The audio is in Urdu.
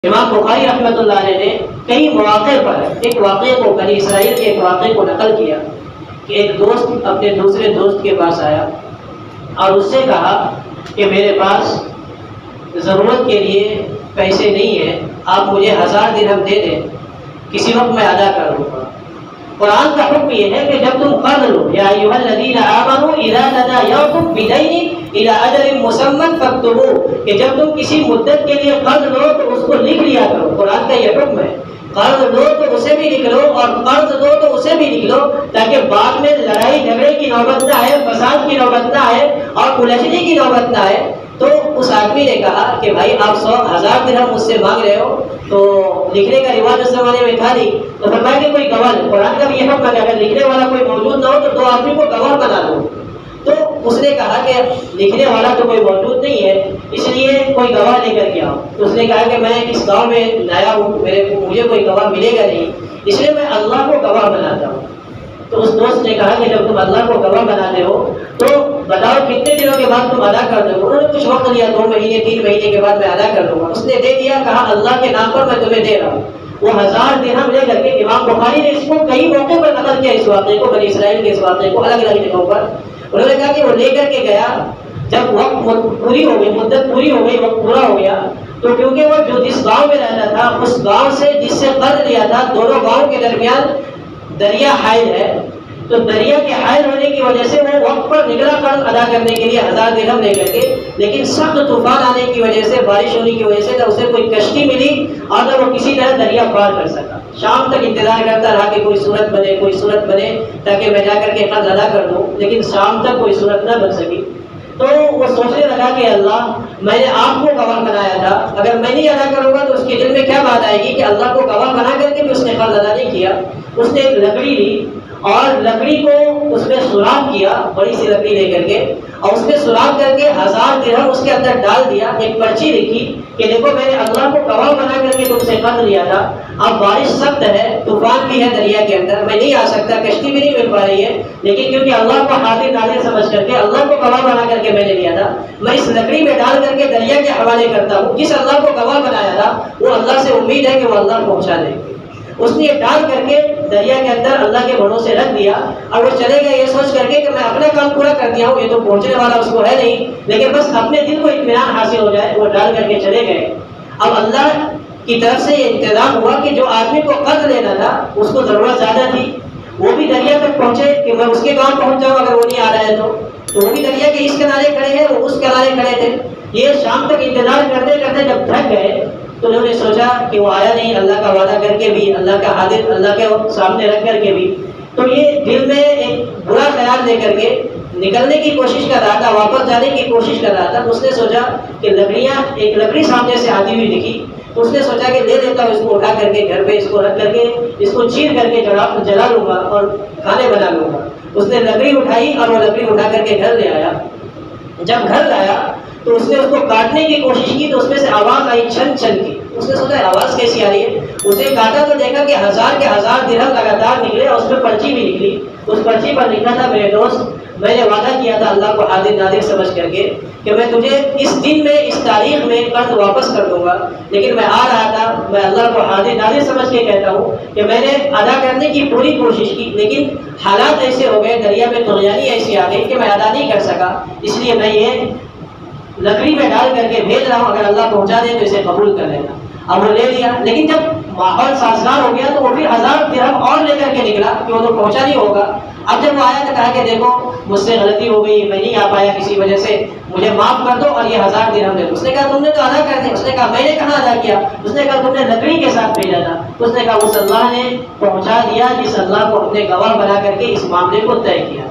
امام بخاری رحمۃ اللہ علیہ نے کئی مواقع پر ایک واقعے کو بنی اسرائیل کے ایک واقعے کو نقل کیا کہ ایک دوست اپنے دوسرے دوست کے پاس آیا اور اس سے کہا کہ میرے پاس ضرورت کے لیے پیسے نہیں ہیں، آپ مجھے 1000 درہم دے دیں، کسی وقت میں ادا کر دوں گا۔ قرآن کا حکم یہ ہے کہ جب تم قرض لو، یا ایھا الذین آمنوا اذا تداینتم بدین الی اجل مسمى فاکتبوہ، کہ جب تم کسی مدت کے لیے قرض لو تو اس کو لکھ لیا کرو۔ قرآن کا یہ حکم ہے، قرض لو تو اسے بھی لکھ لو اور قرض دو تو اسے بھی لکھ لو، تاکہ بعد میں لڑائی جھگڑے کی نوبت نہ آئے، فساد کی نوبت نہ آئے اور الجھنے کی نوبت نہ آئے۔ تو اس آدمی نے کہا کہ بھائی آپ 1000 درہم مجھ سے مانگ رہے ہو، تو لکھنے کا رواج اس زمانے میں تھا نہیں، تو فرمایا کہ کوئی گواہ، قرآن کا بھی یہ حکم ہے کہ اگر لکھنے والا کوئی موجود نہ ہو تو 2 آدمی کو گواہ بنا دو۔ تو اس نے کہا کہ لکھنے والا تو کوئی موجود نہیں ہے، اس لیے کوئی گواہ لے کر کے آؤ۔ تو اس نے کہا کہ میں اس گاؤں میں نیا ہوں، مجھے کوئی گواہ ملے گا نہیں، اس لیے میں اللہ کو گواہ بناتا ہوں۔ تو اس دوست نے کہا کہ جب تم اللہ کو گواہ بناتے ہو تو بتاؤ کتنے دنوں کے بعد تم ادا کر دو گے؟ انہوں نے کچھ وقت لیا، 2 مہینے 3 مہینے کے بعد میں ادا کر دوں گا۔ اس نے دے دیا، کہا اللہ کے نام پر میں تمہیں دے رہا ہوں۔ وہ 1000 درہم لے کر کے امام بخاری نے اس کو کئی موقع پر نقل کیا، اس واقعے کو، بنی اسرائیل کے اس واقعے کو الگ الگ جگہوں پر۔ انہوں نے کہا کہ وہ لے کر کے گیا، جب وقت پوری ہو گئی، مدت پوری ہو گئی، وقت پورا ہو گیا، تو کیونکہ وہ جس گاؤں میں رہتا تھا اس گاؤں سے جس سے قرض لیا تھا، دونوں گاؤں کے درمیان دریا حائل ہے، تو دریا کے حائل ہونے کی وجہ سے وہ وقت پر نکلا قرض ادا کرنے کے لیے 1000 درہم لے کر کے، لیکن سخت طوفان آنے کی وجہ سے، بارش ہونے کی وجہ سے نہ اسے کوئی کشتی ملی اور نہ وہ کسی طرح دریا پار کر سکا۔ شام تک انتظار کرتا رہا کہ کوئی صورت بنے تاکہ میں جا کر کے قرض ادا کر دوں، لیکن شام تک کوئی صورت نہ بن سکی۔ تو وہ سوچنے لگا کہ اللہ، میں نے آپ کو گواہ بنایا تھا، اگر میں نہیں ادا کروں گا تو اس کے دل میں کیا بات آئے گی کہ اللہ کو گواہ بنا کر کے بھی اس نے قرض ادا نہیں کیا۔ اس نے ایک لکڑی لی اور لکڑی کو اس میں سوراخ کیا، بڑی سی لکڑی لے کر کے، اور اس میں سوراخ کر کے 1000 درہم اس کے اندر ڈال دیا، ایک پرچی لکھی کہ دیکھو میں نے اللہ کو گواہ بنا کر کے تم سے قرض لیا تھا، اب بارش سخت ہے، طوفان بھی ہے دریا کے اندر، میں نہیں آ سکتا، کشتی بھی نہیں مل پا رہی ہے، لیکن کیونکہ اللہ کو حاضر ناظر سمجھ کر کے، اللہ کو گواہ بنا کر کے میں نے لیا تھا، میں اس لکڑی میں ڈال کر کے دریا کے حوالے کرتا ہوں، جس اللہ کو گواہ بنایا تھا وہ اللہ سے امید ہے کہ وہ اللہ پہنچا دے گا۔ اس نے ڈال کر کے دریا کے اندر اللہ کے بھروسے رکھ دیا اور وہ چلے گئے یہ سوچ کر کے کہ میں اپنا کام پورا کر دیا ہوں، یہ تو پہنچنے والا اس کو ہے نہیں، لیکن بس اپنے دل کو اطمینان حاصل ہو جائے، وہ ڈال کر کے چلے گئے۔ اب اللہ کی طرف سے یہ انتظام ہوا کہ جو آدمی کو قرض لینا تھا اس کو ضرورت زیادہ تھی، وہ بھی دریا تک پہنچے کہ میں اس کے گاؤں پہنچ جاؤں اگر وہ نہیں آ رہا ہے تو وہ بھی دریا کے اس کنارے کھڑے ہیں، وہ اس کنارے کھڑے تھے۔ یہ شام تک انتظار کرتے کرتے جب تھک گئے تو انہوں نے سوچا کہ وہ آیا نہیں، اللہ کا وعدہ کر کے بھی، اللہ کا حاضر، اللہ کے سامنے رکھ کر کے بھی، تو یہ دل میں ایک برا خیال لے کر کے نکلنے کی کوشش کر رہا تھا، واپس جانے کی کوشش کر رہا تھا۔ اس نے سوچا کہ ایک لکڑی سامنے سے آتی ہوئی دکھی، تو اس نے سوچا کہ لے لیتا ہوں اس کو، اٹھا کر کے گھر پہ اس کو رکھ کر کے اس کو چیر کر کے جلا لوں گا اور کھانے بنا لوں گا۔ اس نے لکڑی اٹھائی اور وہ لکڑی اٹھا کر کے گھر لے آیا۔ جب گھر لایا تو اس نے اس کو کاٹنے کی کوشش کی تو اس میں سے آواز آئی چھن چھن کی۔ اس نے سوچا آواز کیسی آ رہی ہے، اسے کاٹا تو دیکھا کہ 1000 کے 1000 درہم لگاتار نکلے اور اس میں پرچی بھی نکلی۔ اس پرچی پر لکھا تھا، میرے دوست میں نے وعدہ کیا تھا اللہ کو حاضر ناظر سمجھ کر کے کہ میں تجھے اس دن میں، اس تاریخ میں قرض واپس کر دوں گا، لیکن میں آ رہا تھا، میں اللہ کو حاضر ناظر سمجھ کے کہتا ہوں کہ میں نے ادا کرنے کی پوری کوشش کی، لیکن حالات ایسے ہو گئے، دریا میں طغیانی ایسی آ گئی کہ میں ادا نہیں کر سکا، اس لیے میں یہ لکڑی میں ڈال کر کے بھیج رہا ہوں، اگر اللہ پہنچا دے تو اسے قبول کر لینا۔ اب وہ لے لیا، لیکن جب ماحول سازگار ہو گیا تو وہ پھر 1000 درہم اور لے کر کے نکلا کہ وہ تو پہنچا نہیں ہوگا۔ اب جب وہ آیا تو کہا کہ دیکھو مجھ سے غلطی ہو گئی، میں نہیں آ پایا کسی وجہ سے، مجھے معاف کر دو اور یہ 1000 درہم دے دو۔ اس نے کہا تم نے تو ادا کر دیا۔ اس نے کہا میں نے کہاں ادا کیا؟ اس نے کہا تم نے لکڑی کے ساتھ بھیجا تھا۔ اس نے کہا اس اللہ نے پہنچا دیا جس اللہ کو اپنے گواہ بنا کر کے اس معاملے کو طے کیا۔